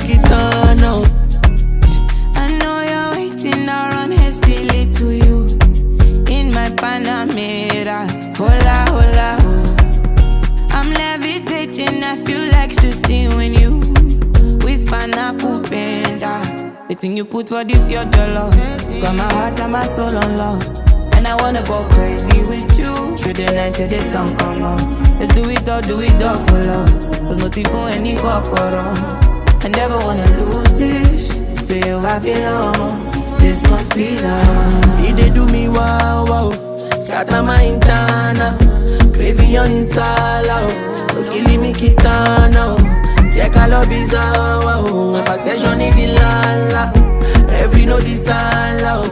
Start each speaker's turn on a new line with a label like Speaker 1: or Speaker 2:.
Speaker 1: make it turn now.
Speaker 2: I know you're waiting, I run hastily to you. In my Panamera, hola, hola, oh. I'm levitating, I feel like to see when you whisper na kupenda. The thing you put for this, your love. Got my heart and my soul on love. And I wanna go crazy with you. Through the night till the sun come on. Let's do it all for love. There's nothing for any corpora. I never wanna lose this. To you I belong. This must be love.
Speaker 1: He dey do me wow wow. Scatter my internal. Craving your insala. Killing me kitana. Check all of bizarre. Hypertension in the lala. Every no desala.